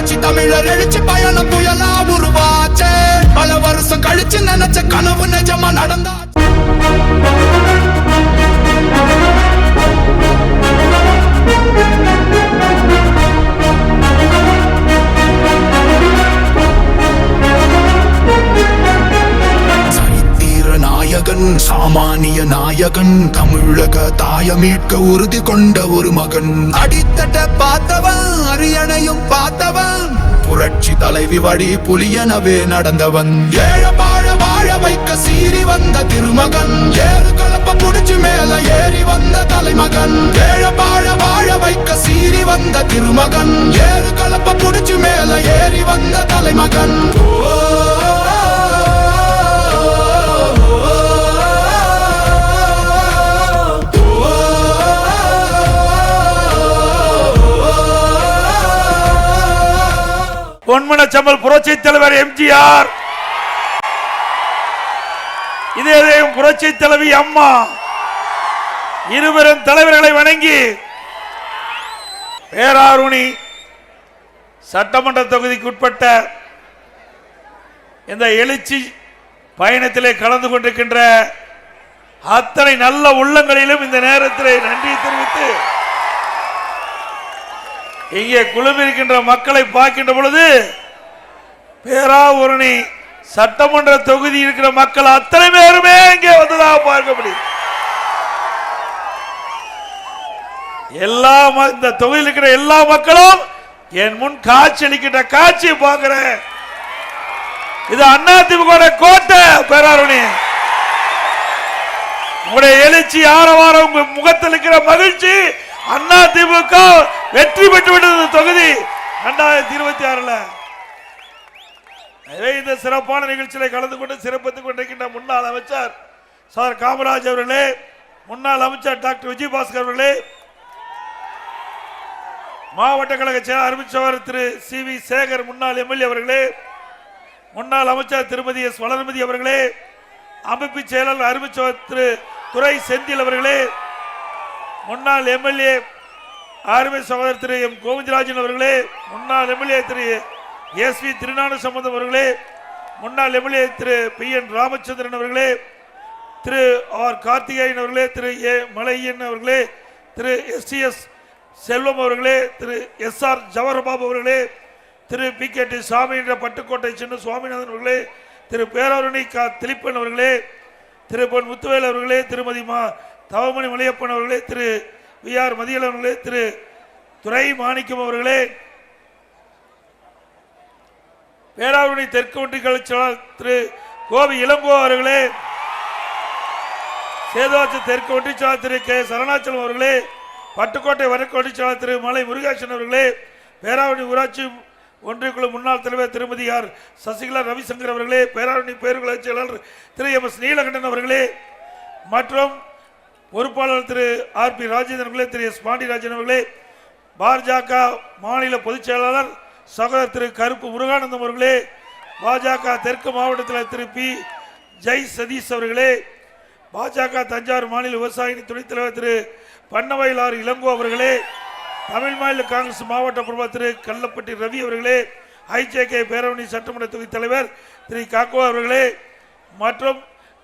புரட்சி தமிழர் எழுச்சி பயணம் புயலா உருவாச்சே. பல வருஷம் கழிச்சு நினைச்ச கனவு நிஜமா நடந்தா. நாயகன் சாமானிய நாயகன் தமிழக தாய மீட்க உறுதி கொண்ட ஒரு மகன். அடித்தட்ட பார்த்தவன் அரியணையும் பார்த்தவன் புரட்சி தலைவி வழி புலியனவே நடந்தவன். ஏழ பாழ வாழ வைக்க சீறி வந்த திருமகன். ஏறு கலப்ப புடிச்சு மேல ஏறி வந்த தலைமகன். ஏழ பாழ வாழ வைக்க சீறி வந்த திருமகன். ஏறு கலப்ப புடிச்சு மேல ஏறி வந்த தலைமகன். பொன்மனச்செம்மல் புரட்சி தலைவர் எம்ஜிஆர், இதே புரட்சி தலைவி அம்மா இருவரும் தலைவர்களை வணங்கி பேராவூரணி சட்டமன்ற தொகுதிக்கு உட்பட்ட இந்த எழுச்சி பயணத்திலே கலந்து கொண்டிருக்கின்ற அத்தனை நல்ல உள்ளங்களிலும் இந்த நேரத்திலே நன்றி தெரிவித்து இங்கே குழுமிருக்கின்ற மக்களை பார்க்கின்ற பொழுது பேராவூரணி சட்டமன்ற தொகுதி இருக்கிற மக்கள் அத்தனை பேருமே இங்கே வந்ததாக பார்க்க முடியும். எல்லா இந்த தொகுதியில் இருக்கிற எல்லா மக்களும் என் முன் காட்சி அளிக்கின்ற காட்சியை பார்க்கிறேன். இது அதிமுக கோட்டை. பேராவூரணி உங்களுடைய எழுச்சி ஆரவாரம், உங்க முகத்தில் இருக்கிற மகிழ்ச்சி, அதிமுக வெற்றி பெற்று விட்டது தொகுதி 2026. இந்த சிறப்பான நிகழ்ச்சியில கலந்து கொண்டு சிறப்பித்துக் கொண்டிருக்கின்ற முன்னாள் அமைச்சர் சார் காமராஜ் அவர்களே, முன்னாள் அமைச்சர் டாக்டர் விஜயபாஸ்கர் அவர்களே, மாவட்ட கழக செயலர் அறிவிச்சவர் திரு சி வி சேகர் முன்னாள் எம்எல்ஏ அவர்களே, முன்னாள் அமைச்சர் திருமதி எஸ் வளர்மதி அவர்களே, அமைப்பு செயலர் அறிவிச்சவர் திரு துரை செந்தில் அவர்களே, முன்னாள் எம்எல்ஏ ஆர்மி சகோதரர் திரு எம் கோவிந்தராஜன் அவர்களே, முன்னாள் MLA Thiru S V Thirugnanasambandam அவர்களே, முன்னாள் MLA Thiru P N Ramachandran அவர்களே, திரு ஆர் கார்த்திகேயன் அவர்களே, திரு ஏ மலையன் அவர்களே, திரு எஸ் செல்வம் அவர்களே, திரு எஸ் ஆர் ஜவஹர்பாபு அவர்களே, திரு பி கே டி சாமி என்ற பட்டுக்கோட்டை சின்ன சுவாமிநாதன் அவர்களே, திரு பேராவூரணி கா திலீப்பன் அவர்களே, திரு பொன் முத்துவேல் அவர்களே, திருமதி மா தவமணி மலையப்பன் அவர்களே, திரு வி ஆர் மதியல் அவர்களே, திரு துரை மாணிக்கம் அவர்களே, பேராவூரணி தெற்கு ஒன்றிய கட்சியாளர் திரு கோவி இளங்கோ அவர்களே, சேதுவாச்சி தெற்கு ஒன்றியச்சாளர் திரு கே சரணாச்சலம் அவர்களே, பட்டுக்கோட்டை வடக்கு ஒன்றியச்சாளர் திரு மலை முருகேசன் அவர்களே, பேராவூரணி ஊராட்சி ஒன்றியக்குழு முன்னாள் தலைவர் திருமதி ஆர் சசிகலா ரவிசங்கர் அவர்களே, பேராவூரணி பேருக்குழு செயலாளர் திரு எம் எஸ் நீலகண்டன் அவர்களே, மற்றும் பொறுப்பாளர் திரு ஆர் பி ராஜேந்திரன் அவர்களே, திரு எஸ் பாண்டியராஜன் அவர்களே, பாஜக மாநில பொதுச் செயலாளர் சகோதரர் திரு கருப்பு முருகானந்தம் அவர்களே, பாஜக தெற்கு மாவட்டத்தில் திரு பி ஜெய் சதீஷ் அவர்களே, பாஜக தஞ்சாவூர் மாநில விவசாய துணைத் தலைவர் திரு பன்னவயல் ஆர் இளங்கோ அவர்களே, தமிழ் மாநில காங்கிரஸ் மாவட்ட பிரபல திரு கல்லப்பட்டி ரவி அவர்களே, ஐஜேகே பேரவணி சட்டமன்ற தொகுதி தலைவர் திரு காக்கோ அவர்களே, மற்றும்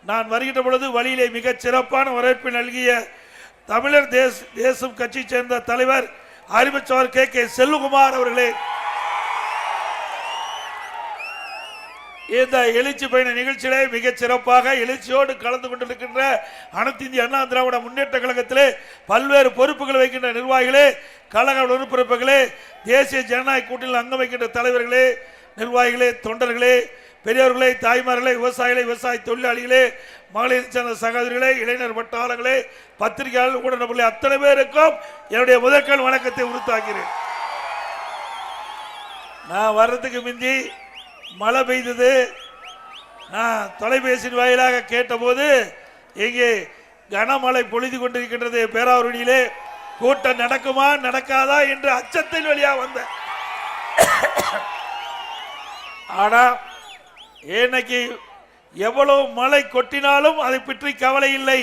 நான் வருகின்ற பொழுது வழியிலே மிகச் சிறப்பான வரவேற்பை நல்கிய தமிழர் தேசம் கட்சியை சேர்ந்த தலைவர் அறிவிச்சவர் கே கே செல்வகுமார் அவர்களே, இந்த எழுச்சி பயண நிகழ்ச்சியிலே மிகச் சிறப்பாக எழுச்சியோடு கலந்து கொண்டிருக்கின்ற அனைத்து இந்திய அண்ணா திராவிட முன்னேற்ற கழகத்திலே பல்வேறு பொறுப்புகள் வைக்கின்ற நிர்வாகிகளே, கழக உறுப்பினர்களே, தேசிய ஜனநாயக கூட்டணியில் அங்கம் வைக்கின்ற தலைவர்களே, நிர்வாகிகளே, தொண்டர்களே, பெரியவர்களே, தாய்மார்களே, விவசாயிகளே, விவசாய தொழிலாளிகளே, மகளிர் சேர்ந்த சகோதரிகளே, இளைஞர் வட்டாரங்களே, பத்திரிகையாளர்கள், ஊடகங்களே, அத்தனை பேருக்கும் என்னுடைய முதற்கண் வணக்கத்தை உறுத்தாக்கிறேன். நான் வர்றதுக்கு முந்தி மழை பெய்தது. நான் தொலைபேசியின் வாயிலாக கேட்டபோது இங்கே கனமழை பொழிந்து கொண்டிருக்கின்றது. பேராவூரணியிலே கூட்டம் நடக்குமா நடக்காதா என்று அச்சத்தின் வழியாக வந்த. ஆனா இன்னைக்கு எவ்வளவு மழை கொட்டினாலும் அதை பற்றி கவலை இல்லை.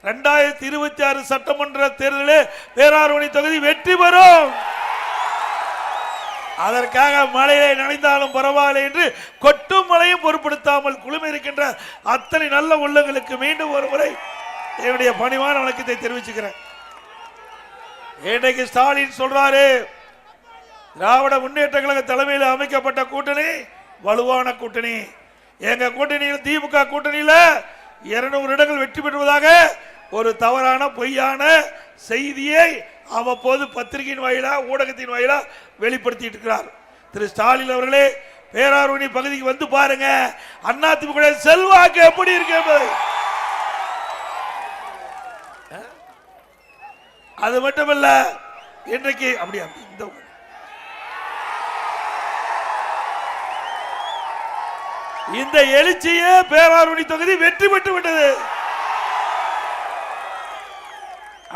2026 சட்டமன்ற தேர்தலில் பேராவூரணி தொகுதி வெற்றி பெறும். அதற்காக மழையை நனைந்தாலும் பரவாயில்லை என்று கொட்டும் மழையும் பொருட்படுத்தாமல் குழுமி இருக்கின்ற அத்தனை நல்ல உள்ளங்களுக்கு மீண்டும் ஒரு முறை என்னுடைய பணிவான வணக்கத்தை தெரிவிச்சுக்கிறேன். இன்றைக்கு ஸ்டாலின் சொல்றாரு, திராவிட முன்னேற்ற கழக தலைமையில் அமைக்கப்பட்ட கூட்டணி வலுவான கூட்டணி. எங்க கூட்டணியில் திமுக கூட்டணியில் 200 இடங்கள் வெற்றி பெறுவதாக ஒரு தவறான பொய்யான செய்தியை அவ்வப்போது பத்திரிகையின் வாயிலா ஊடகத்தின் வாயிலா வெளிப்படுத்திட்டு இருக்கிறார். திரு ஸ்டாலின் அவர்களே, பேராவூரணி பகுதிக்கு வந்து பாருங்க, அதிமுக செல்வாக்கு எப்படி இருக்கு. அது மட்டுமல்ல, இன்றைக்கு அப்படியா இந்த எழுச்சியே பேராவூரணி தொகுதி வெற்றி பெற்று விட்டது.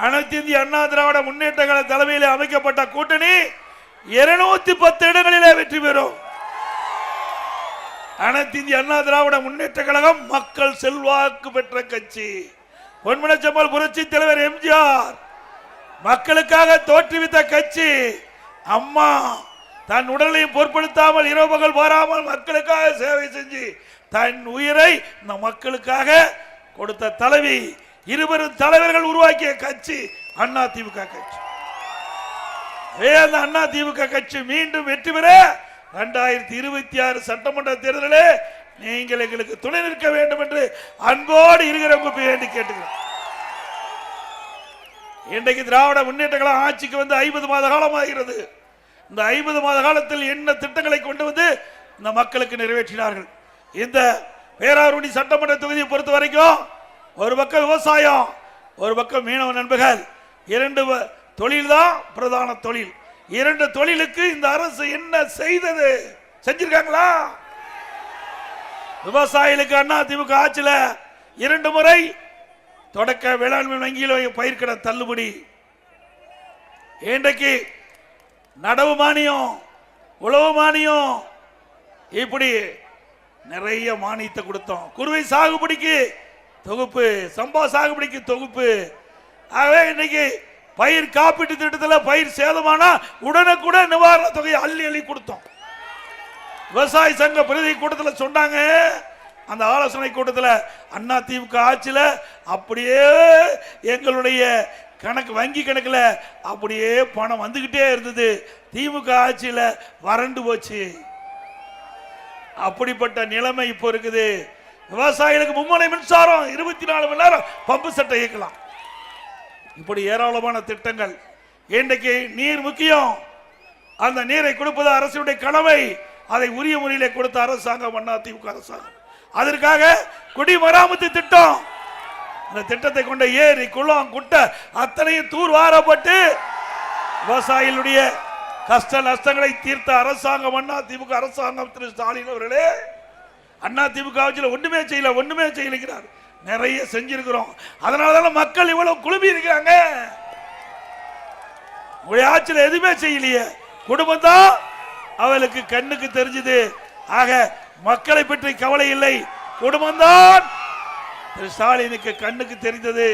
அனைத்து இந்திய அண்ணா திராவிட முன்னேற்ற கழக தலைமையில் அமைக்கப்பட்ட கூட்டணி 210 இடங்களிலே வெற்றி பெறும். அனைத்து இந்திய அண்ணா திராவிட முன்னேற்ற கழகம் மக்கள் செல்வாக்கு பெற்ற கட்சி. பொன்மனச்செம்மல் புரட்சி தலைவர் எம்ஜிஆர் மக்களுக்காக தோற்றுவித்த கட்சி. அம்மா தன் உடலையும் பொருட்படுத்தாமல் இரவு பகல் பாராமல் மக்களுக்காக சேவை செஞ்சு தன் உயிரை இந்த மக்களுக்காக கொடுத்த தலைவி. 20 தலைவர்கள் உருவாக்கிய கட்சி அதிமுக கட்சி. அந்த அதிமுக கட்சி மீண்டும் வெற்றி பெற 2026 சட்டமன்ற தேர்தலிலே நீங்கள் எங்களுக்கு துணை நிற்க வேண்டும் என்று அன்போடு இருக்கிறவங்க வேண்டி கேட்டுக்கிறேன். இன்றைக்கு திராவிட முன்னேற்ற கழகம் ஆட்சிக்கு வந்து 50 மாத காலம் ஆகிறது. இந்த 50 மாத காலத்தில் என்ன திட்டங்களை கொண்டு வந்து இந்த மக்களுக்கு நிறைவேற்றினார்கள். இந்த பேராவூரணி சட்டமன்ற தொகுதியை பொறுத்த வரைக்கும் ஒரு பக்கம் விவசாயம், ஒரு பக்கம் மீனவ நண்பர்கள், 2 தொழில் தான் பிரதான தொழில். 2 தொழிலுக்கு இந்த அரசு என்ன செய்தது? செஞ்சிருக்காங்களா? விவசாயிகளுக்கு அதிமுக ஆட்சியில் 2 முறை தொடக்க வேளாண்மை வங்கியில் பயிர்க்கடன் தள்ளுபடி, இன்றைக்கு நடவு மானியம், உழவு மானியம், இப்படி நிறைய மானியத்தை கொடுத்தோம். குறுவை சாகுபடிக்கு தொகுப்பு, சம்பா சாகுபடிக்கு தொகுப்பு. ஆகவே இன்னைக்கு பயிர் காப்பீட்டு திட்டத்தில் பயிர் சேதமானா உடனுக்குடன் நிவாரண தொகையை அள்ளி அள்ளி கொடுத்தோம். விவசாய சங்க பிரதி கூட்டத்தில் சொன்னாங்க, அந்த ஆலோசனை கூட்டத்தில் அதிமுக ஆட்சியில் அப்படியே எங்களுடைய கணக்கு வங்கி கணக்கில் அப்படியே பணம் வந்துகிட்டே இருந்தது, திமுக ஆட்சியில் வறண்டு போச்சு. அப்படிப்பட்ட நிலைமை இப்போ இருக்குது. விவசாயிகளுக்கு மும்முனை மின்சாரம், 24 மணி நேரம் பம்பு செட்டை இயக்கலாம். இப்படி ஏராளமான திட்டங்கள். இன்றைக்கு நீர் முக்கியம், அந்த நீரை கொடுப்பது அரசுடைய கடமை. அதை உரிய முறையிலே கொடுத்த அரசாங்கம் அதிமுக அரசாங்கம். அதற்காக குடிமராமத்து திட்டம், அந்த திட்டத்தை கொண்ட ஏரி குளம் குட்டை அத்தனையும் தூர்வாரப்பட்டு விவசாயிகளுடைய கஷ்ட நஷ்டங்களை தீர்த்த அரசாங்கம் அதிமுக அரசாங்கம். திரு ஸ்டாலின் அவர்களே, அதிமுக ஆட்சியில் ஒண்ணுமே செய்யலைங்கிறார். நிறைய செஞ்சிருக்கிறோம். அதனாலதான் மக்கள் இவ்வளவு குழுமி இருக்காங்க. உங்களுடைய ஆட்சியில் எதுவுமே செய்யலையே, குடும்பம் தான் அவளுக்கு கண்ணுக்கு தெரிஞ்சது. ஆக மக்களை பற்றி கவலை இல்லை, குடும்பம் தான் திரு ஸ்டாலினுக்கு கண்ணுக்கு தெரிந்தது.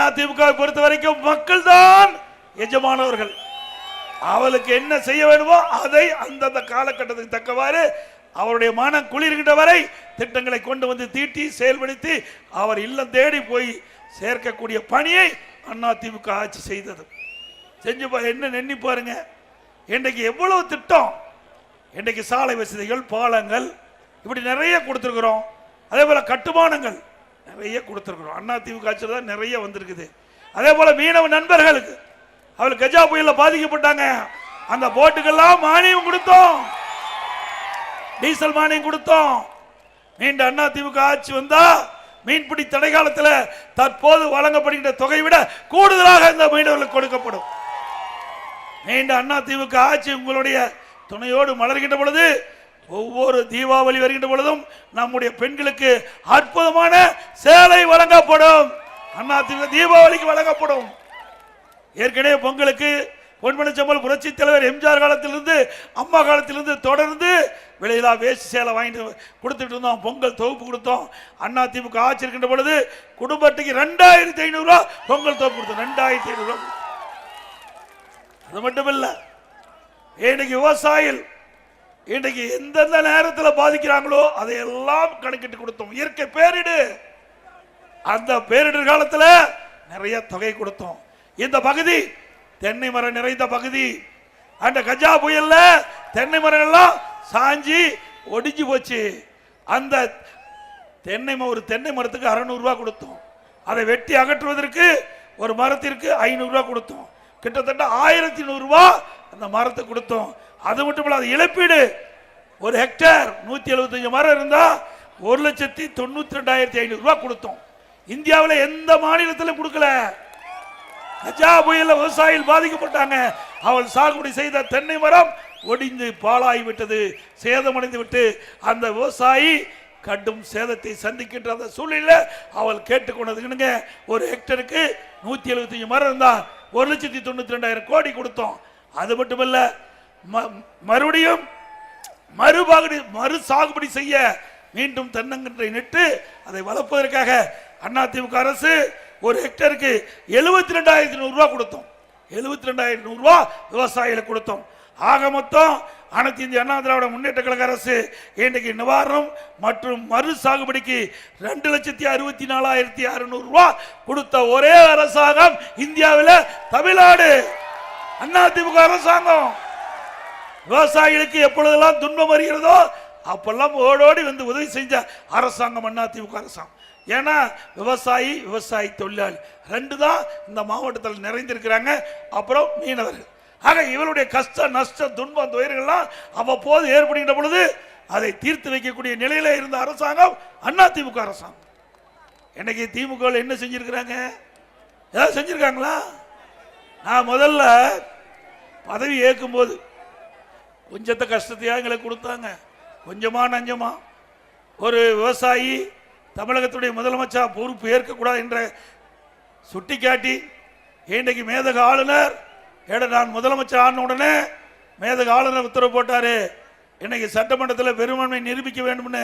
அதிமுகவை பொறுத்த வரைக்கும் மக்கள் தான் எஜமானவர்கள். அவளுக்கு என்ன செய்ய வேண்டுமோ அதை அந்தந்த காலகட்டத்துக்கு தக்கவாறு அவருடைய மனம் குளிர்கின்ற வரை திட்டங்களை கொண்டு வந்து தீட்டி செயல்படுத்தி அவர் இல்லம் தேடி போய் சேர்க்கக்கூடிய பணியை அதிமுக ஆட்சி செய்தது. செஞ்சு என்ன எண்ணி பாருங்க, இன்றைக்கு எவ்வளவு திட்டம். இன்றைக்கு சாலை வசதிகள், பாலங்கள், இப்படி நிறைய கொடுத்துருக்கிறோம். அதே போல கட்டுமானங்கள் நிறைய கொடுத்துருக்கிறோம். அதிமுக ஆட்சியில் தான் நிறைய வந்திருக்குது. அதே போல மீனவ நண்பர்களுக்கு அவள் கஜா புயலில் பாதிக்கப்பட்டாங்க, அந்த போட்டுக்கெல்லாம் மானியம் கொடுத்தோம், டீசல் மானியம் கொடுத்தோம். மீண்டும் அதிமுக ஆட்சி வந்தா மீன்பிடி தடை காலத்தில் தற்போது வழங்கப்படுகின்ற தொகை விட கூடுதலாக இந்த மீனவர்களுக்கு கொடுக்கப்படும். மீண்டும் அதிமுக ஆட்சி உங்களுடைய துணையோடு மலர்கின்ற பொழுது, ஒவ்வொரு தீபாவளி வருகின்ற பொழுதும் நம்முடைய பெண்களுக்கு அற்புதமான சேலை வழங்கப்படும். அதிமுக தீபாவளிக்கு வழங்கப்படும். ஏற்கனவே பொங்கலுக்கு பொன்மனச்செம்மல் புரட்சி தலைவர் எம்ஜிஆர் காலத்திலிருந்து அம்மா காலத்திலிருந்து தொடர்ந்து விலையில்லா வேஷ்டி சேலை வாங்கிட்டு கொடுத்துட்டு இருந்தோம். பொங்கல் தொகுப்பு கொடுத்தோம். அதிமுக ஆட்சி இருக்கின்ற பொழுது குடும்பத்துக்கு 2500 ரூபா பொங்கல் தொகுப்பு கொடுத்தோம். 2500 ரூபா. அது மட்டும் இல்ல, இன்னைக்கு விவசாயிகள் இன்னைக்கு எந்தெந்த நேரத்தில் பாதிக்கிறாங்களோ அதையெல்லாம் கணக்கிட்டு கொடுத்தோம். இயற்கை பேரிடு, அந்த பேரிடர் காலத்தில் நிறைய தொகை கொடுத்தோம். இந்த பகுதி தென்னை மரம் நிறைந்த பகுதி. அந்த கஜா புயல்ல தென்னை மரம் எல்லாம் சாஞ்சி ஒடிஞ்சு போச்சு. அந்த ஒரு தென்னை மரத்துக்கு 600 ரூபாய் கொடுத்தோம். அதை வெட்டி அகற்றுவதற்கு ஒரு மரத்திற்கு 500 ரூபாய் கொடுத்தோம். கிட்டத்தட்ட 1100 ரூபாய் அந்த மரத்தை கொடுத்தோம். அது மட்டும் இல்லாத இழப்பீடு, ஒரு ஹெக்டேர் 175 மரம் இருந்தா 1,92,500 ரூபாய் கொடுத்தோம். இந்தியாவில் எந்த மாநிலத்திலும் கொடுக்கல. கஜா புயல்ல விவசாயிகள் பாதிக்கப்பட்டாங்க. அவள் சாகுபடி செய்த தென்னை மரம் ஒடிந்து பாழாகி விட்டது, சேதமடைந்து விட்டு அந்த விவசாயி கடும் சேதத்தை சந்திக்கின்ற அந்த சூழ்நிலை அவள் கேட்டுக்கொண்டதுங்க. ஒரு ஹெக்டருக்கு 175 மரம் இருந்தா 1,92,500 கோடி கொடுத்தோம். அது மட்டுமல்ல, மறுபடியும் மறு சாகுபடி செய்ய மீண்டும் தென்னங்கன்றை நட்டு அதை வளர்ப்பதற்காக அதிமுக அரசு ஒரு ஹெக்டருக்கு 72,100 ரூபாய் கொடுத்தோம். 72,100 ரூபாய் விவசாயிகளுக்கு கொடுத்தோம். ஆக மொத்தம் அனைத்து இந்திய அண்ணா திராவிட முன்னேற்ற கழக அரசு இன்றைக்கு நிவாரணம் மற்றும் மறு சாகுபடிக்கு 2,64,600 ரூபாய் கொடுத்த ஒரே அரசாங்கம் இந்தியாவில் தமிழ்நாடு அதிமுக அரசாங்கம். விவசாயிகளுக்கு எப்பொழுதெல்லாம் துன்பம் வருகிறதோ அப்பெல்லாம் ஓடோடி வந்து உதவி செஞ்ச அரசாங்கம் அதிமுக அரசாங்கம். ஏன்னா விவசாயி தொழிலாளி ரெண்டு தான் இந்த மாவட்டத்தில் நிறைந்திருக்கிறாங்க. அப்புறம் மீனவர்கள். ஆக இவருடைய கஷ்ட நஷ்ட துன்பம் துயர்கள்லாம் அவ்வப்போது ஏற்படுகின்ற பொழுது அதை தீர்த்து வைக்கக்கூடிய நிலையில இருந்த அரசாங்கம் அதிமுக அரசாங்கம். இன்னைக்கு திமுக என்ன செஞ்சிருக்கிறாங்க? ஏதாவது செஞ்சிருக்காங்களா? நான் முதல்ல பதவி ஏற்கும் போது கொஞ்சத்தை கஷ்டத்தையா எங்களுக்கு கொடுத்தாங்க. கொஞ்சமா நஞ்சமா ஒரு விவசாயி தமிழகத்துடைய முதலமைச்சர் பொறுப்பு ஏற்கக்கூடாது என்ற சுட்டிக்காட்டி இன்றைக்கு மேதக ஆளுநர் நான் முதலமைச்சர் ஆன உடனே மேதக ஆளுநர் உத்தரவு போட்டாரு. இன்னைக்கு சட்டமன்றத்தில் பெரும்பான்மை நிரூபிக்க வேண்டும்னு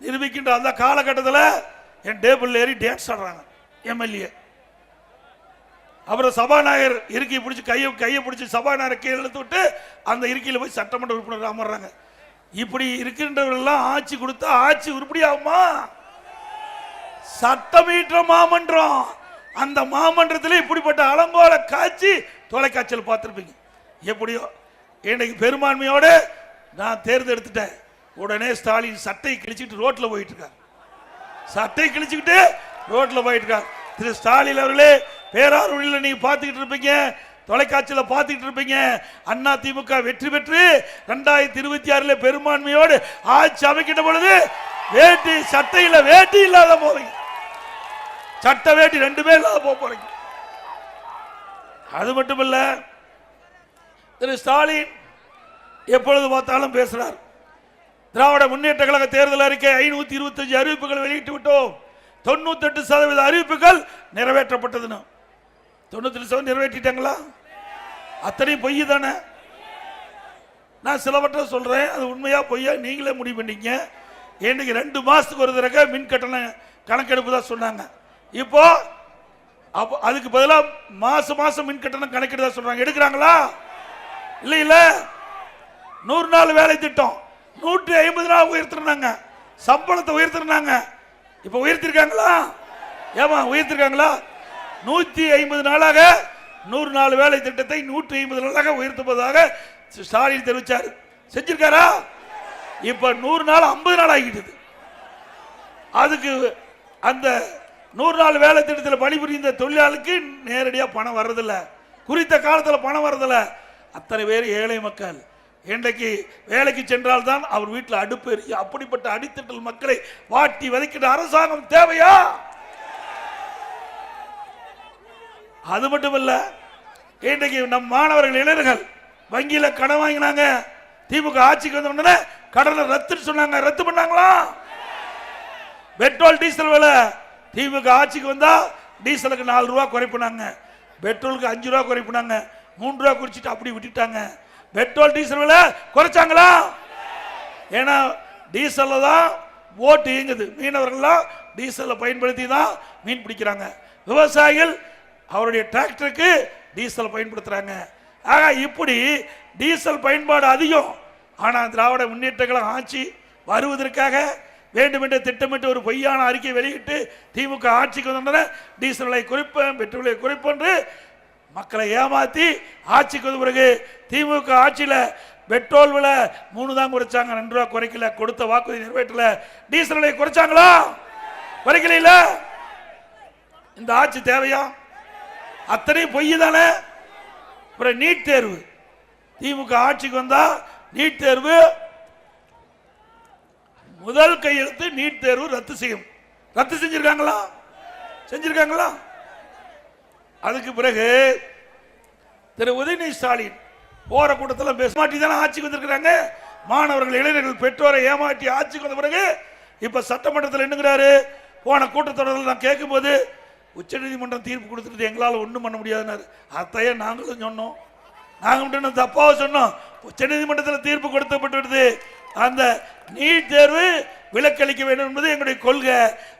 நிரூபிக்கின்ற அந்த காலகட்டத்தில் என் டேபிள் ஏறி டான்ஸ் ஆடுறாங்க எம்எல்ஏ. அப்புறம் சபாநாயகர் இருக்கை பிடிச்சி கையை பிடிச்சி சபாநாயகர் கீழே இழுத்து விட்டு அந்த இருக்கையில் போய் சட்டமன்ற உறுப்பினர் அமர்றாங்க. இப்படி இருக்கின்றவர்கள்லாம் ஆட்சி கொடுத்தா ஆட்சி உருப்படி ஆகுமா? சட்டமீற்ற மாமன்றம், அந்த மாமன்றத்தில் இப்படிப்பட்ட அலங்கோல காட்சி தொலைக்காட்சியில் பார்த்திருப்பீங்க. எப்படியோ இன்னைக்கு பெரும்பான்மையோடு நான் தேர்ந்தெடுத்துட்டேன். உடனே ஸ்டாலின் சட்டை கிழிச்சுக்கிட்டு ரோட்ல போயிட்டு இருக்கார். சட்டை கிழிச்சுக்கிட்டு ரோட்ல போயிட்டு இருக்கார். திரு ஸ்டாலின் அவர்களே, பேராரூரில் நீங்க பார்த்துக்கிட்டு இருப்பீங்க, தொலைக்காட்சியில் பார்த்துக்கிட்டு இருப்பீங்க. அதிமுக வெற்றி பெற்று 2026 பெரும்பான்மையோடு ஆட்சி அமைக்கின்ற பொழுது வேட்டி சட்டையில் வேட்டி இல்லாத போவீங்க. சட்டை வேட்டி ரெண்டுமே இல்லாத போறீங்க. அது மட்டுமல்ல, திரு ஸ்டாலின் எப்பொழுது பார்த்தாலும் பேசுறார். திராவிட முன்னேற்ற கழக தேர்தல் அறிக்கை 525 அறிவிப்புகள் வெளியிட்டு விட்டோம். 98% அறிவிப்புகள் நிறைவேற்றப்பட்டதுன்னு. 98% நிறைவேற்றிட்டாங்களா? அத்தனை பொய் தானே. நான் சிலவற்றை சொல்றேன், அது உண்மையா பொய்யா நீங்களே முடிவு பண்ணீங்க. இன்னைக்கு 2 மாசத்துக்கு ஒரு தடவை மின் கட்டண கணக்கெடுப்பு தான் சொன்னாங்க. இப்போ அதுக்கு பதிலாக மாசம் மின் கட்டணம் கணக்கெடுப்பு தான் சொல்றாங்க. எடுக்கிறாங்களா? இல்ல 100 நாள் வேலை திட்டம் 150 நாள் உயர்த்திருந்தாங்க. சம்பளத்தை உயர்த்திருந்தாங்க. இப்ப உயர்த்திருக்காங்களா? ஏமா உயர்த்திருக்காங்களா? 150 நாளாக 100 நாள் வேலை திட்டத்தை 150 நாளாக உயர்த்துவதாக ஸ்டாலின் தெரிவிச்சார். செஞ்சிருக்காரா? இப்ப 100 நாள் 50 நாள் ஆகிட்டது. அதுக்கு அந்த 100 நாள் வேலை திட்டத்தில் பணிபுரிந்த தொழிலாளருக்கு நேரடியாக பணம் வர்றதில்லை. குறித்த காலத்தில் பணம் வர்றதில்லை. அத்தனை பேர் ஏழை மக்கள். இன்றைக்கு வேலைக்கு சென்றால் தான் அவர் வீட்டில் அடுப்பு எரியும். அப்படிப்பட்ட அடித்தட்டல் மக்களை வாட்டி வதைக்கின்ற அரசாங்கம் தேவையா? அது மட்டுமல்ல, இன்றைக்கு நம் மாணவர்கள் இளைஞர்கள் வங்கியில கடன் வாங்கினாங்க. திமுக ஆட்சிக்கு வந்த உடனே கடனை ரத்து சொன்னாங்க. ரத்து பண்ணாங்களா? பெட்ரோல் டீசல் விலை திமுக ஆட்சிக்கு வந்தா டீசலுக்கு 4 ரூபாய் குறைப்பினாங்க, பெட்ரோலுக்கு 5 ரூபாய் குறைப்பினாங்க, 3 ரூபாய் குறைச்சிட்டு அப்படி விட்டுட்டாங்க. பெட்ரோல் டீசல் விலை குறைச்சாங்களா? ஏன்னா டீசல்ல தான் ஓட்டு இயங்குது. மீனவர்கள்லாம் டீசலை பயன்படுத்தி தான் மீன் பிடிக்கிறாங்க. விவசாயிகள் அவருடைய டிராக்டருக்கு டீசல் பயன்படுத்துறாங்க. ஆக இப்படி டீசல் பயன்பாடு அதிகம். ஆனால் திராவிட முன்னேற்ற கழகம் ஆட்சி வருவதற்காக வேண்டுமென்று திட்டமிட்டு ஒரு பொய்யான அறிக்கை வெளியிட்டு திமுக ஆட்சிக்கு வந்தோடனே டீசல் விலை குறைப்பேன், பெட்ரோல் விலை குறைப்பேன் என்று மக்களை ஏமாற்றி ஆட்சிக்கு வந்த பிறகு திமுக ஆட்சியில் பெட்ரோல் விலை 3 தான் குறைச்சாங்க, 2 ரூபா குறைக்கல. கொடுத்த வாக்குறுதி நிறைவேற்றல. டீசல் விலை குறைச்சாங்களா? குறைக்கல. இந்த ஆட்சி தேவையா? அத்தனையும் பொய் தானே. அப்புறம் நீட் தேர்வு, திமுக ஆட்சிக்கு வந்தா நீட் தேர்வு முதல் கையெழுத்து, நீட் தேர்வு ரத்து செய்யும். ரத்து செஞ்சிருக்காங்களா? செஞ்சிருக்காங்களா? அதுக்கு பிறகு திரு உதயநிதி ஸ்டாலின் போற கூட்டத்தில் பேச மாட்டி தானே ஆட்சிக்கு வந்திருக்கிறாங்க. மாணவர்கள், இளைஞர்கள், பெற்றோரை ஏமாற்றி ஆட்சிக்கு வந்த பிறகு இப்ப சட்டமன்றத்தில் என்னங்கிறாரு? போன கூட்டத்தொடரில் நான் கேட்கும்போது உச்சநீதிமன்றம் தீர்ப்பு கொடுத்துட்டு எங்களால் ஒன்றும் பண்ண முடியாதுன்னாரு. அத்தையே நாங்களும் சொன்னோம், நாங்கள் மட்டும் தப்பாக சொன்னோம். உச்சநீதிமன்றத்தில் தீர்ப்பு கொடுக்கப்பட்டு அந்த நீட் தேர்வு விலக்களிக்க வேண்டும் என்பது எங்களுடைய கொள்கை.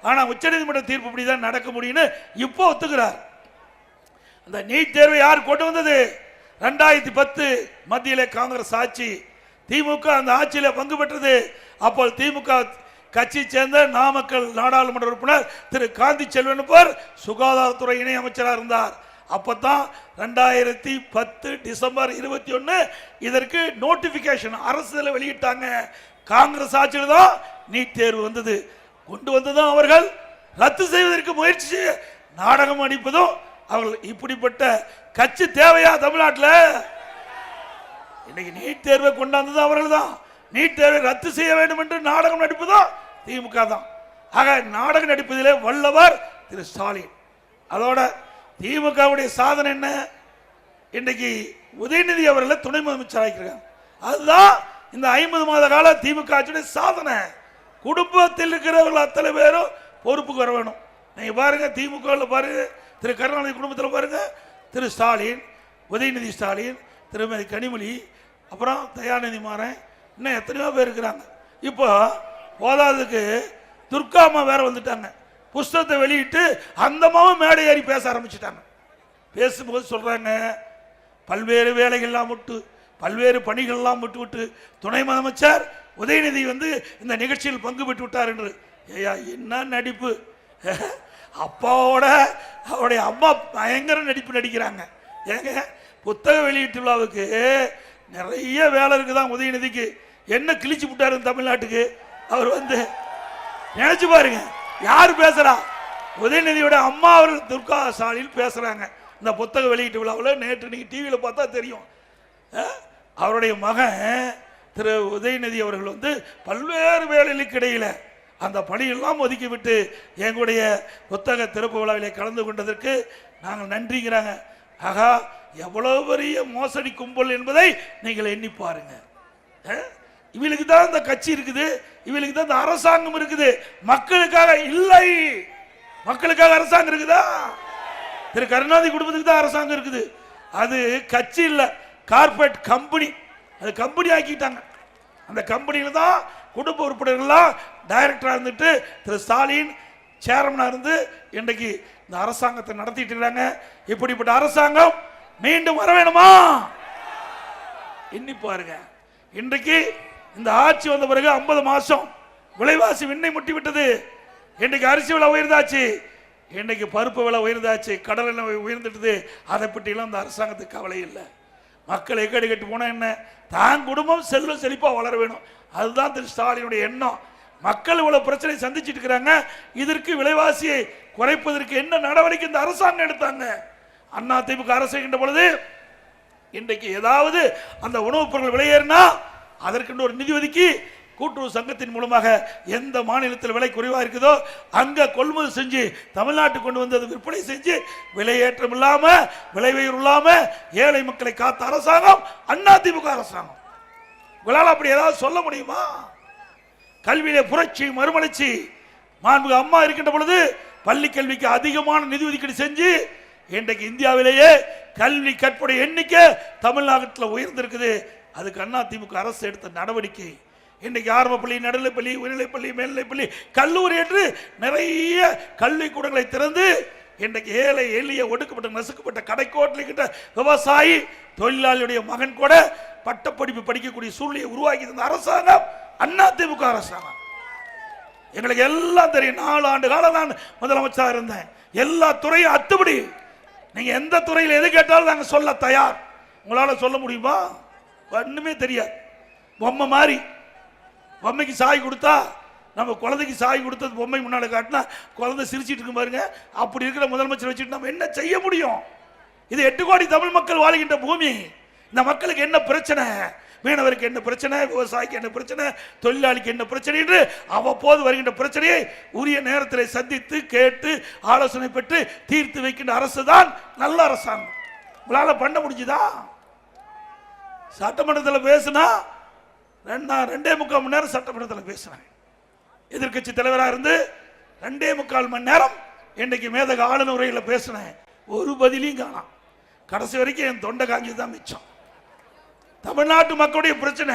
ஆனால் உச்சநீதிமன்ற தீர்ப்பு இப்படிதான் நடக்க முடியும்னு இப்போ ஒத்துக்கிறார். அந்த நீட் தேர்வை யார் கொண்டு வந்தது? 2010 மத்தியிலே காங்கிரஸ் ஆட்சி. திமுக அந்த ஆட்சியில் பங்கு பெற்றது. அப்போ திமுக கட்சி சேர்ந்த நாமக்கல் நாடாளுமன்ற உறுப்பினர் திரு காந்தி செல்வன் சுகாதாரத்துறை இணை அமைச்சராக இருந்தார். அப்பதான் 2010 டிசம்பர் 21 இதற்கு நோட்டிபிகேஷன் அரசுல வெளியிட்டாங்க. காங்கிரஸ் ஆட்சியில் தான் நீட் தேர்வு வந்தது. கொண்டு வந்ததும் அவர்கள் ரத்து செய்வதற்கு முயற்சி நாடகம் அடிப்பதும் அவர்கள். இப்படிப்பட்ட கட்சி தேவையா தமிழ்நாட்டில்? இன்னைக்கு நீட் தேர்வை கொண்டாந்தது அவர்கள் தான். நீட் தேர்வை ரத்து செய்ய வேண்டும் என்று நாடகம் நடிப்பதும் திமுக தான். ஆக நாடகம் நடிப்பதிலே வல்லவர் திரு ஸ்டாலின். அதோட திமுகவுடைய சாதனை என்ன? இன்றைக்கு உதயநிதி அவர்களை துணை முதலமைச்சர் ஆக்கியிருக்காங்க. அதுதான் இந்த 50 மாத கால திமுக ஆட்சியுடைய சாதனை. குடும்பத்தில் இருக்கிறவர்கள் அத்தனை பேரும் பொறுப்புக்கு வர வேணும். நீங்க பாருங்க, திமுக பாருங்க, திரு கருணாநிதி குடும்பத்தில் பாருங்க, திரு ஸ்டாலின், உதயநிதி ஸ்டாலின், திருமதி கனிமொழி, அப்புறம் தயாநிதி மாறன், இன்னும் எத்தனையோ பேர் இருக்கிறாங்க. இப்போ போதாதுக்கு துர்கா அம்மா வேற வந்துட்டாங்க. புஸ்தகத்தை வெளியிட்டு அந்த அம்மாவும் மேடை ஏறி பேச ஆரம்பிச்சுட்டாங்க. பேசும்போது சொல்றாங்க, பல்வேறு வேலைகள்லாம் விட்டு, பல்வேறு பணிகள்லாம் விட்டு துணை முதலமைச்சர் உதயநிதி இந்த நிகழ்ச்சியில் பங்கு பெற்று விட்டார் என்று. ஐயா, என்ன நடிப்பு! அப்பாவோட அவருடைய அம்மா பயங்கர நடிப்பு நடிக்கிறாங்க. ஏங்க, புத்தக வெளியீட்டு விழாவுக்கு நிறைய வேலை இருக்குதான் உதயநிதிக்கு. என்ன கிழிச்சு விட்டாரு தமிழ்நாட்டுக்கு அவர் நினைச்சு பாருங்க. யார் பேசுறா? உதயநிதியோட அம்மா அவர்கள் துர்கா ஸ்டாலின் பேசுறாங்க இந்த புத்தக வெளியீட்டு விழாவில். நேற்று நீங்க டிவியில் பார்த்தா தெரியும். அவருடைய மகன் திரு உதயநிதி அவர்கள் பல்வேறு வேலைகளுக்கு இடையில அந்த பணியெல்லாம் ஒதுக்கிவிட்டு எங்களுடைய புத்தக திறப்பு விழாவிலே கலந்து கொண்டதற்கு நாங்கள் நன்றிங்கிறாங்க. ஆகா, எவ்வளவு பெரிய மோசடி கும்பல் என்பதை நீங்கள் எண்ணி பாருங்க. இவளுக்கு தான் இந்த கட்சி இருக்குது, இவளுக்கு தான் இந்த அரசாங்கம் இருக்குது. மக்களுக்காக இல்லை. மக்களுக்காக அரசாங்கம் இருக்குதா? திரு கருணாநிதி குடும்பத்துக்கு தான் அரசாங்கம் இருக்குது. அது கட்சி இல்லை, கார்பரேட் கம்பெனி. அது கம்பெனி ஆக்கிட்டாங்க. அந்த கம்பெனியில் தான் குடும்ப உறுப்பினர்கள்லாம் டைரக்டராக இருந்துட்டு திரு ஸ்டாலின் சேர்மனாக இருந்து இன்றைக்கு இந்த அரசாங்கத்தை நடத்திட்டு இருக்காங்க. இப்படிப்பட்ட அரசாங்கம் மீண்டும் வர வேணுமா? எண்ணி பாருங்க. இன்றைக்கு இந்த ஆட்சி வந்த பிறகு 50 மாசம் விலைவாசி விண்ணை முட்டி விட்டது. இன்றைக்கு அரிசி விலை உயர்ந்தாச்சு, இன்றைக்கு பருப்பு விலை உயர்ந்தாச்சு, கடல் எண்ணெய் உயர்ந்துட்டது. அதை பற்றியெல்லாம் இந்த அரசாங்கத்துக்கு கவலை இல்லை. மக்கள் எக்கடி கட்டி போனா என்ன, தான் குடும்பம் செல்வம் செழிப்பா வளர வேணும். அதுதான் திரு ஸ்டாலினுடைய எண்ணம். மக்கள் இவ்வளவு பிரச்சனை சந்திச்சுட்டு இருக்கிறாங்க. இதற்கு விலைவாசியை குறைப்பதற்கு என்ன நடவடிக்கை இந்த அரசாங்கம் எடுத்தாங்க? அண்ணா திமுக அரசு இருக்கின்ற பொழுது இன்றைக்கு ஏதாவது அந்த உணவுப் பொருட்கள் விலையேறினா அதற்கு ஒரு நிதி ஒதுக்கி கூட்டுறவு சங்கத்தின் மூலமாக எந்த மாநிலத்தில் விலை குறைவா இருக்குதோ அங்க கொள்முதல் செஞ்சு தமிழ்நாட்டுக்கு கொண்டு வந்து விற்பனை செஞ்சு விலையேற்றம் இல்லாம விலை உயர்வு இல்லாம ஏழை மக்களை காத்த அரசாங்கம் அண்ணா திமுக அரசாங்கம். உங்களால் அப்படி ஏதாவது சொல்ல முடியுமா? கல்வியிலே புரட்சி மறுமலர்ச்சி மாண்புமிகு அம்மா இருக்கின்ற பொழுது பள்ளி கல்விக்கு அதிகமான நிதி ஒதுக்கீடு செஞ்சு இன்றைக்கு இந்தியாவிலேயே கல்வி கற்புடைய எண்ணிக்கை தமிழ்நாட்டில் உயர்ந்திருக்குது. அதுக்கு அண்ணா திமுக அரசு எடுத்த நடவடிக்கை. இன்றைக்கு ஆரம்ப பள்ளி, நடுநிலைப்பள்ளி, உயர்நிலைப்பள்ளி, மேல்நிலைப்பள்ளி, கல்லூரி என்று நிறைய கல்விக்கூடங்களை திறந்து இன்றைக்கு ஏழை எளிய ஒடுக்கப்பட்ட நசுக்கப்பட்ட கடைக்கோட்டில் கிட்ட விவசாயி தொழிலாளியுடைய மகன் கூட பட்டப்படிப்பு படிக்கக்கூடிய சூழ்நிலையை உருவாக்கி தந்த அரசாங்கம் அதிமுக அரசாங்கம். எங்களுக்கு எல்லாம் தெரியும். 4 ஆண்டு காலம் நான் முதலமைச்சராக இருந்தேன். எல்லா துறையும் அத்துபடி. நீங்க எந்த துறையில் எது கேட்டாலும் நாங்கள் சொல்ல தயார். உங்களால சொல்ல முடியுமா? ஒண்ணுமே தெரியாது. பொம்மை மாதிரி. பொம்மைக்கு சாய் கொடுத்தா, நம்ம குழந்தைக்கு சாய் கொடுத்தது பொம்மை முன்னாடி காட்டினா குழந்தை சிரிச்சிட்டு இருக்கு பாருங்க. அப்படி இருக்கிற முதலமைச்சர் வச்சுட்டு நம்ம என்ன செய்ய முடியும்? இது 8 கோடி தமிழ் மக்கள் வாழ்கின்ற பூமி. இந்த மக்களுக்கு என்ன பிரச்சனை? மீனவருக்கு என்ன பிரச்சனை, விவசாயிக்கு என்ன பிரச்சனை, தொழிலாளிக்கு என்ன பிரச்சனை என்று அவ்வப்போது வருகின்ற பிரச்சனையை உரிய நேரத்தில் சந்தித்து கேட்டு ஆலோசனை பெற்று தீர்த்து வைக்கின்ற அரசு தான் நல்ல அரசாங்கம். உங்களால பண்ண முடிஞ்சுதா? சட்டமன்றத்தில் பேசினா 2.25 மணி நேரம் சட்டமன்றத்தில் பேசினேன். எதிர்கட்சி தலைவராக இருந்து 2.25 மணி நேரம் இன்றைக்கு மேதக ஆளுநர் உரையில் பேசினேன். ஒரு பதிலையும் காணாம். கடைசி வரைக்கும் என் தொண்டை காஞ்சிதான் மிச்சம். தமிழ்நாட்டு மக்களுடைய பிரச்சனை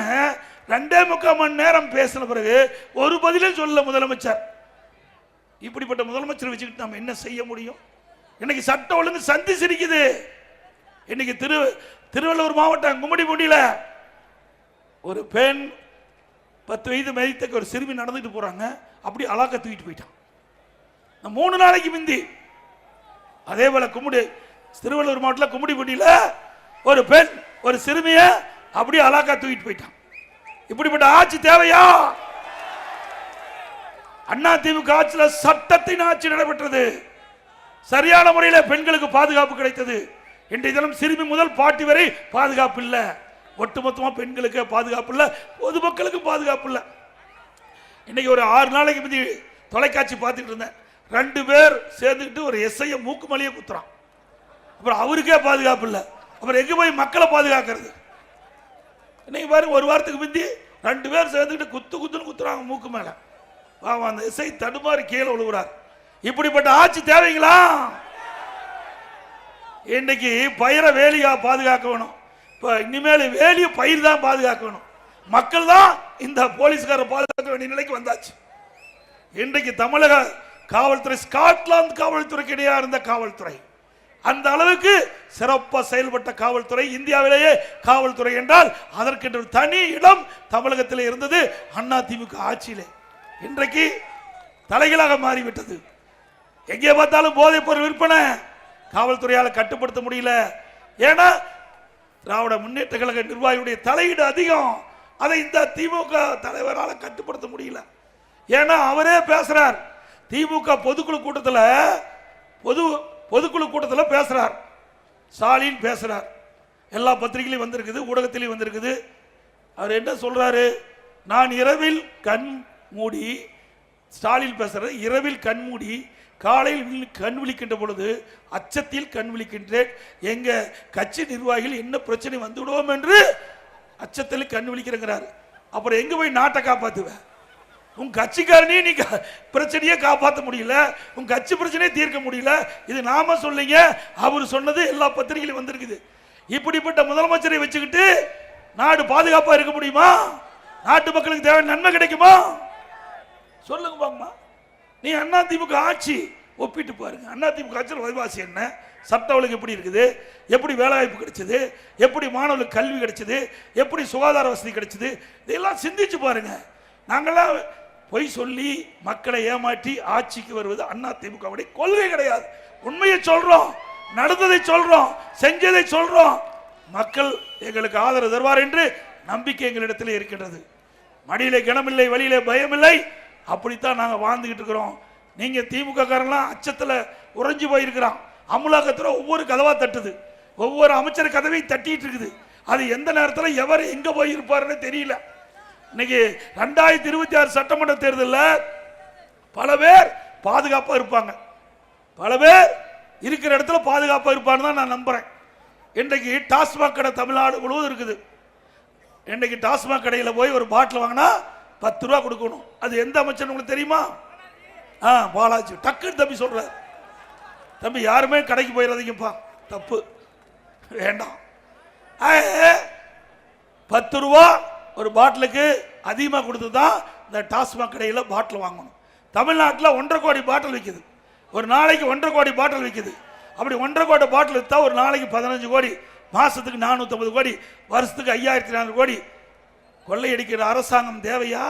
2.25 மணி நேரம் பேசின பிறகு ஒரு பதிலும் சொல்ல முதலமைச்சர். இப்படிப்பட்ட முதலமைச்சர் வச்சுக்கிட்டு நம்ம என்ன செய்ய முடியும்? இன்னைக்கு சட்ட ஒழுங்கு சந்தி சிரிக்குது. இன்னைக்கு திருவள்ளூர் மாவட்டம் கும்மிடிப்பூண்டியில ஒரு பெண் 10 வயது மதித்தக்க ஒரு சிறுமி நடந்துட்டு போறாங்க. அப்படி அலாக்க தூக்கிட்டு போயிட்டான். 3 நாளைக்கு முந்தி அதே போல திருவள்ளூர் மாவட்டத்தில் கும்மிடிப்பூண்டியில ஒரு பெண் ஒரு சிறுமிய அப்படியே அலாக்கா தூக்கிட்டு போயிட்டான். இப்படிப்பட்ட ஆட்சி தேவையா? அதிமுக ஆட்சியில் சட்டத்தின் ஆட்சி நடைபெற்றது. சரியான முறையில் பெண்களுக்கு பாதுகாப்பு கிடைத்தது. இன்றைய தினம் சிறுமி முதல் பாட்டி வரை பாதுகாப்பு இல்லை. ஒட்டுமொத்தமாக பெண்களுக்கு பாதுகாப்பு இல்லை, பொதுமக்களுக்கு பாதுகாப்பு இல்லை. இன்னைக்கு ஒரு 6 நாளைக்கு முந்தி தொலைக்காட்சி பார்த்துட்டு இருந்தேன். 2 பேர் சேர்ந்துக்கிட்டு ஒரு எஸ்ஐய மூக்கு மலையை குத்துறான். அப்புறம் அவருக்கே பாதுகாப்பு இல்லை. அப்புறம் எங்க போய் மக்களை பாதுகாக்கிறது? இன்னைக்கு பாருங்க, ஒரு வாரத்துக்கு முந்தி 2 பேர் சேர்ந்துக்கிட்டு குத்துன்னு குத்துறாங்க மூக்கு மேல. அந்த எஸ்ஐ தடுமாறி கீழே விழுகிறார். இப்படிப்பட்ட ஆட்சி தேவைங்களா? இன்னைக்கு பயிரை வேலியா பாதுகாக்க வேணும். இப்ப இனிமேல் வேலிய பயிர் தான் பாதுகாக்க வேணும். மக்கள் தான் இந்த போலீஸ்கார பாதுகாக்க வேண்டிய நிலைக்கு வந்தாச்சு. இன்றைக்கு தமிழக காவல்துறை ஸ்காட்லாந்து காவல்துறைக்கு இடையே இருந்த காவல்துறை, அந்த அளவுக்கு சிறப்பாக செயல்பட்ட காவல்துறை. இந்தியாவிலேயே காவல்துறை என்றால் அதற்கு தனி இடம் தமிழகத்தில் இருந்தது அதிமுக ஆட்சியிலே. இன்றைக்கு தலைகளாக மாறிவிட்டது. எங்கே பார்த்தாலும் போதைப் பொருள் விற்பனை. காவல்துறையால் கட்டுப்படுத்த முடியல. ஏன்னா திராவிட முன்னேற்ற கழக நிர்வாகியுடைய தலையீடு அதிகம். அதை இந்த திமுக தலைவரால் கட்டுப்படுத்த முடியல. ஏன்னா அவரே பேசுறார். திமுக பொதுக்குழு கூட்டத்தில் பேசுறார். ஸ்டாலின் பேசுறார். எல்லா பத்திரிகையிலும் வந்திருக்குது, ஊடகத்திலையும் வந்திருக்குது. அவர் என்ன சொல்றாரு? நான் இரவில் கண் மூடி, ஸ்டாலின் பேசுறது, இரவில் கண் மூடி காலையில் கண் விழிக்கின்ற பொழுது அச்சத்தில் கண் விழிக்கின்றேன். எங்க கட்சி நிர்வாகிகள் என்ன பிரச்சனை வந்து விடுவோம் என்று அச்சத்தில் கண் விழிக்கிறார். அப்புறம் எங்க போய் நாட்டை காப்பாத்துவேன்? உன் கட்சிக்காரனையும் நீ பிரச்சனையே காப்பாற்ற முடியல, உன் கட்சி பிரச்சனையே தீர்க்க முடியல. இது நாம சொல்லிங்க, அவர் சொன்னது எல்லா பத்திரிகையிலும் வந்திருக்குது. இப்படிப்பட்ட முதலமைச்சரை வச்சுக்கிட்டு நாடு பாதுகாப்பா இருக்க முடியுமா? நாட்டு மக்களுக்கு தேவையான நன்மை கிடைக்குமா? சொல்லுங்க பாங்கம்மா. நீ அதிமுக ஆட்சி ஒப்பிட்டு பாருங்க. அதிமுக ஆட்சியில் விலைவாசி என்ன, சட்ட ஒழுங்கு எப்படி இருக்குது, எப்படி வேலைவாய்ப்பு கிடைச்சது, எப்படி மாணவர்களுக்கு கல்வி கிடைச்சது, எப்படி சுகாதார வசதி கிடைச்சது, இதெல்லாம் சிந்திச்சு பாருங்க. நாங்களாம் பொய் சொல்லி மக்களை ஏமாற்றி ஆட்சிக்கு வருவது அதிமுகவுடைய கொள்கை கிடையாது. உண்மையை சொல்றோம், நடந்ததை சொல்றோம், செஞ்சதை சொல்றோம். மக்கள் எங்களுக்கு ஆதரவு தருவார் என்று நம்பிக்கை எங்களிடத்தில் இருக்கின்றது. மடியிலே கனமில்லை, வழியிலே பயமில்லை. அப்படித்தான் நாங்கள் வாழ்ந்துகிட்டு இருக்கிறோம். நீங்க திமுக காரங்களாம் அச்சத்தில் உறைஞ்சு போயிருக்கிறான். அமலாக்கத்துறை ஒவ்வொரு கதவா தட்டுது, ஒவ்வொரு அமைச்சர் கதவையும் தட்டிட்டு இருக்குது. அது எந்த நேரத்தில் எவர் எங்க போயிருப்பாருன்னு தெரியல. இன்னைக்கு 2026 சட்டமன்ற தேர்தலில் பல பேர் பாதுகாப்பா இருப்பாங்க, பல பேர் இருக்கிற இடத்துல பாதுகாப்பா இருப்பான்னு தான் நான் நம்புறேன். இன்றைக்கு டாஸ்மாக் கடை தமிழ்நாடு முழுவதும் இருக்குது. இன்றைக்கு டாஸ்மாக் கடையில் போய் ஒரு பாட்டில் வாங்கினா 10 ரூபா கொடுக்கணும். அது எந்த அமைச்சர் உங்களுக்கு தெரியுமா? பாலாஜி. டக்குன்னு தம்பி சொல்ற, தம்பி யாருமே கடைக்கு போயிடாதீங்கப்பா, தப்பு, வேண்டாம். 10 ரூபா ஒரு பாட்டிலுக்கு அதிகமாக கொடுத்து தான் இந்த டாஸ்மாக் கடையில் பாட்டில் வாங்கணும். தமிழ்நாட்டில் 1.5 கோடி பாட்டில் விற்குது. ஒரு நாளைக்கு 1.5 கோடி பாட்டில் விற்குது. அப்படி 1.5 கோடி பாட்டில் விற்றா ஒரு நாளைக்கு 15 கோடி, மாசத்துக்கு 450 கோடி, வருஷத்துக்கு 5400 கோடி கொள்ளையடிக்கிற அரசாங்கம் தேவையா?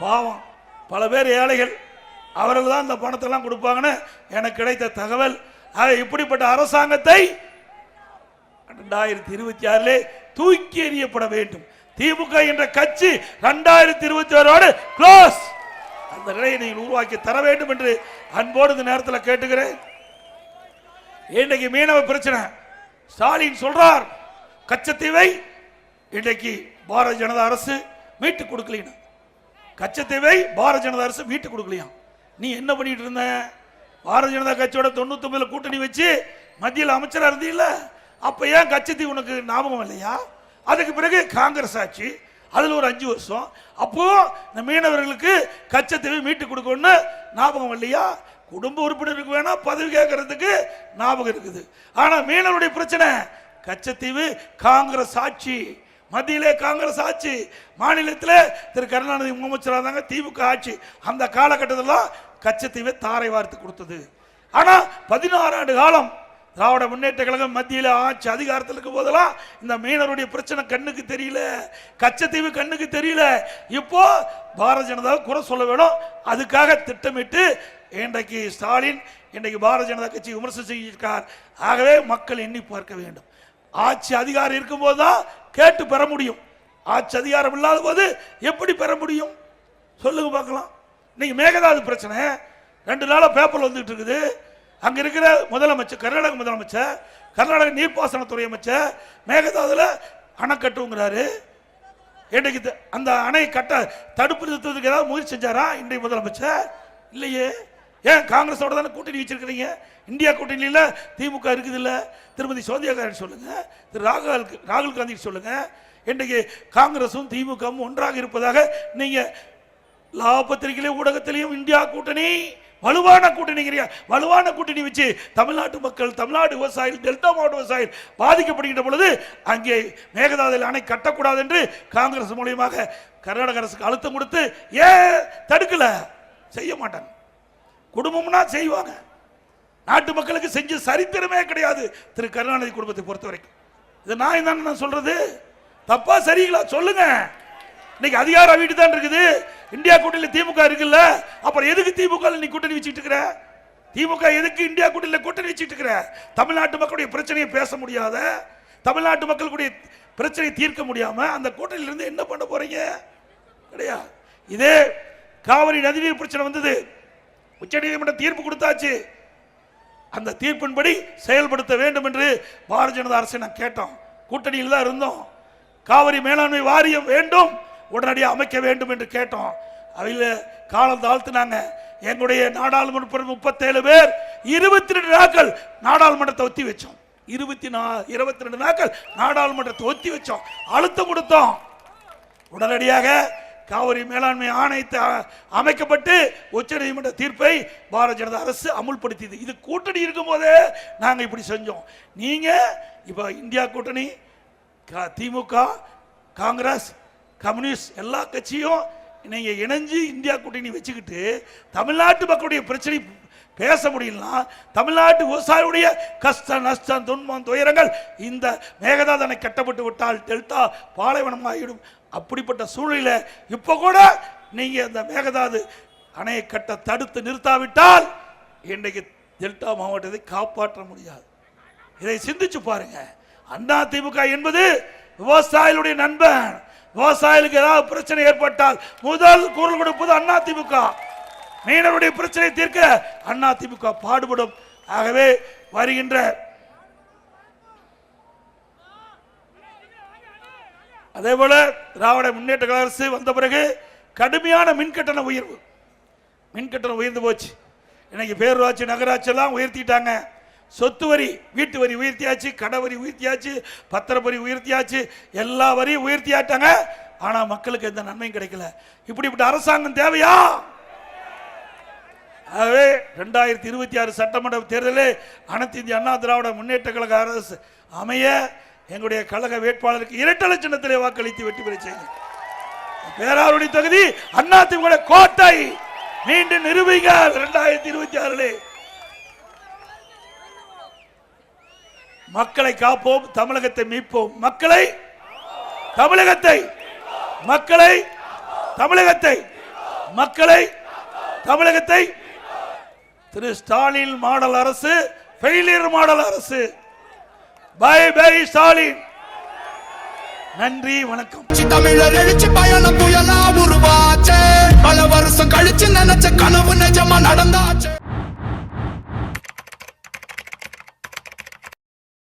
பாவம், பல பேர் ஏழைகள், அவர்கள் தான் இந்த பணத்தெல்லாம் கொடுப்பாங்கன்னு எனக்கு கிடைத்த தகவல். இப்படிப்பட்ட அரசாங்கத்தை 2026 தூக்கி எறியப்பட வேண்டும். திமுக என்ற கட்சி 2026 க்ளோஸ். அந்த நிலையை நீங்கள் உருவாக்கி தர வேண்டும் என்று அன்போடு இந்த நேரத்தில் கேட்டுக்கிறேன். இன்றைக்கு மீனவ பிரச்சனை, ஸ்டாலின் சொல்றார் கச்சத்தீவை இன்றைக்கு பாரதிய ஜனதா அரசு மீட்டு கொடுக்கல. கச்சத்தீவை பாரதிய ஜனதா அரசு மீட்டு கொடுக்கலையா? நீ என்ன பண்ணிட்டு இருந்த? பாரதிய ஜனதா கட்சியோட 99 கூட்டணி வச்சு மத்தியில் அமைச்சரா இருந்தீல்ல, அப்ப ஏன் கச்சத்தீவு உனக்கு ஞாபகம் இல்லையா? அதுக்கு பிறகு காங்கிரஸ் ஆட்சி, அதுல ஒரு 5 வருஷம், அப்போ இந்த மீனவர்களுக்கு கச்சத்தீவை மீட்டு கொடுக்கணும்னு ஞாபகம் இல்லையா? குடும்ப உறுப்பினருக்கு வேணா பதவி கேட்கறதுக்கு ஞாபகம் இருக்குது. ஆனா மீனவருடைய பிரச்சனை கச்சத்தீவு காங்கிரஸ் ஆட்சி, மத்தியிலே காங்கிரஸ் ஆட்சி, மாநிலத்தில் திரு கருணாநிதி முதலமைச்சராக இருந்தாங்க, திமுக ஆட்சி. அந்த காலகட்டத்தில் கச்சத்தீவை தாரை வார்த்து கொடுத்தது. ஆனா 16 ஆண்டு காலம் திராவிட முன்னேற்ற கழகம் மத்தியில் ஆட்சி அதிகாரத்தில் இருக்கும் போதெல்லாம் இந்த மீனவருடைய பிரச்சனை கண்ணுக்கு தெரியல, கச்சத்தீவு கண்ணுக்கு தெரியல. இப்போ பாரதிய ஜனதா குறை சொல்ல வேணும், அதுக்காக திட்டமிட்டு இன்றைக்கு ஸ்டாலின் இன்றைக்கு பாரதிய ஜனதா கட்சி விமர்சனம் செய்திருக்கார். ஆகவே மக்கள் எண்ணி பார்க்க வேண்டும். ஆட்சி அதிகாரம் இருக்கும் போதுதான் கேட்டு பெற முடியும். ஆட்சி அதிகாரம் இல்லாத போது எப்படி பெற முடியும் சொல்லுங்க பார்க்கலாம். இன்னைக்கு மேகதாது பிரச்சனை 2 நாளா பேப்பர்ல வந்துட்டு இருக்குது. அங்க இருக்கிற முதலமைச்சர், கர்நாடக முதலமைச்சர், கர்நாடக நீர்ப்பாசனத்துறை அமைச்சர் மேகதாதுல அணை கட்டுங்கிறாரு. இன்றைக்கு அந்த அணை கட்ட தடுப்பு நிறுத்தத்துக்கு ஏதாவது முயற்சி செஞ்சாரா இன்றைய முதலமைச்சர்? இல்லையே. ஏன் காங்கிரஸோட தானே கூட்டணி வச்சிருக்கிறீங்க? இந்தியா கூட்டணியில் திமுக இருக்குது இல்ல? திருமதி சோனியா காந்தி சொல்லுங்க, திரு ராகுல் காந்தி சொல்லுங்க. இன்றைக்கு காங்கிரசும் திமுகவும் ஒன்றாக இருப்பதாக நீங்க பத்திரிகையிலே ஊடகத்திலையும் இந்தியா கூட்டணி வலுவான கூட்டணி, வலுவான கூட்டணி வச்சு தமிழ்நாட்டு மக்கள், தமிழ்நாடு விவசாயிகள், டெல்டா மாவட்ட விவசாயிகள் பாதிக்கப்படுகின்ற பொழுது அங்கே மேகதாதுவில் அணை கட்டக்கூடாது என்று காங்கிரஸ் மூலியமாக கர்நாடக அரசுக்கு அழுத்தம் கொடுத்து ஏன் தடுக்கல? செய்ய மாட்டாங்க. குடும்பம்னா செய்வாங்க. நாட்டு மக்களுக்கு செஞ்ச சரித்திரமே கிடையாது திரு கருணாநிதி குடும்பத்தை பொறுத்த வரைக்கும். இது நான் சொல்றது தப்பா சரிங்களா சொல்லுங்க. இன்னைக்கு அதிகார வீட்டு தான் இருக்குது. இந்தியா கூட்டணியில் திமுக இருக்குல்ல, அப்புறம் எதுக்கு திமுக நீ கூட்டணி வச்சுட்டு இருக்கிற? திமுக எதுக்கு இந்தியா கூட்டணியில் கூட்டணி வச்சுட்டு இருக்கிற? தமிழ்நாட்டு மக்களுடைய பிரச்சனையை பேச முடியாத, தமிழ்நாட்டு மக்களுடைய பிரச்சனையை தீர்க்க முடியாம அந்த கூட்டணியில இருந்து என்ன பண்ண போறீங்க? கிடையாது. இதே காவிரி நதிநீர் பிரச்சனை வந்தது, உச்சநீதிமன்றம் தீர்ப்பு கொடுத்தாச்சு. அந்த தீர்ப்பின்படி செயல்படுத்த வேண்டும் என்று பாரதிய ஜனதா அரசை நான் கேட்டோம். கூட்டணியில் தான் இருந்தோம். காவிரி மேலாண்மை வாரியம் வேண்டும், உடனடியாக அமைக்க வேண்டும் என்று கேட்டோம். அவையில் காலம் தாழ்த்தினாங்க. எங்களுடைய நாடாளுமன்ற 37 பேர் 22 நாட்கள் நாடாளுமன்றத்தை ஒத்தி வச்சோம். 22 நாட்கள் நாடாளுமன்றத்தை ஒத்தி வச்சோம், அழுத்தம் கொடுத்தோம். உடனடியாக காவிரி மேலாண்மை ஆணையத்தை அமைக்கப்பட்டு உச்சநீதிமன்ற தீர்ப்பை பாரதிய ஜனதா அரசு அமுல்படுத்தியது. இது கூட்டணி இருக்கும் போதே நாங்கள் இப்படி செஞ்சோம். நீங்க இப்ப இந்தியா கூட்டணி, திமுக, காங்கிரஸ், கம்யூனிஸ்ட் எல்லா கட்சியும் நீங்க இணைஞ்சு இந்தியா கூட்டணி வச்சுக்கிட்டு தமிழ்நாட்டு மக்களுடைய பிரச்சனை பேச முடியலனா, தமிழ்நாட்டு விவசாயிகளுடைய கஷ்ட நஷ்டம் துன்பம் துயரங்கள் இந்த மேகதாது அணை கட்டப்பட்டு விட்டால் டெல்டா பாலைவனம் ஆகிடும். அப்படிப்பட்ட சூழ்நிலை இப்ப கூட நீங்க இந்த மேகதாது அணையை கட்ட தடுத்து நிறுத்தாவிட்டால் இன்றைக்கு டெல்டா மாவட்டத்தை காப்பாற்ற முடியாது. இதை சிந்திச்சு பாருங்க. அண்ணா திமுக என்பது விவசாயிகளுடைய நண்பன். விவசாயிகளுக்கு ஏதாவது பிரச்சனை ஏற்பட்டால் முதல் குரல் கொடுப்பது அண்ணா திமுக. மீனவருடைய பிரச்சனை தீர்க்க அண்ணா திமுக பாடுபடும். ஆகவே வருகின்ற அதே போல திராவிட முன்னேற்ற கழக அரசு வந்த பிறகு கடுமையான மின்கட்டண உயர்வு, மின்கட்டணம் உயர்ந்து போச்சு. இன்னைக்கு பேரூராட்சி நகராட்சி எல்லாம் உயர்த்திட்டாங்க. சொத்து வரி, வீட்டு வரி உயர்த்தியாச்சு, கடை வரி உயர்த்தியாச்சு, பத்திரப்பரி உயர்த்தியாச்சு, எல்லா வரியும் உயர்த்தியாட்டாங்க. ஆனா மக்களுக்கு எந்த நன்மையும் கிடைக்கல. இப்படிப்பட்ட அரசாங்கம் தேவையா? ஆகவே 2026 சட்டமன்ற தேர்தலில் அனைத்து இந்திய அண்ணா திராவிட முன்னேற்ற கழக அரசு அமைய எங்களுடைய கழக வேட்பாளருக்கு இரட்டை சின்னத்திலே வாக்களித்து வெற்றி பெற செய்யுங்க. பேராவூரணி தொகுதி அண்ணா திமுக கோட்டை, மீண்டும் நிரூபிங்க 2026 மக்களை காப்போம், தமிழகத்தை மீட்போம். மக்களை தமிழகத்தை மக்களை தமிழகத்தை மக்களை தமிழகத்தை திரு ஸ்டாலின் மாடல் அரசு ஃபெயிலியர் மாடல் அரசு. Bye bye Stalin. நன்றி, வணக்கம். தமிழர் எழுச்சி பயணம் புயலா உருவாச்சே, பல வருஷம் கழிச்சு நினைச்ச கனவு நிஜமா நடந்தாச்சு.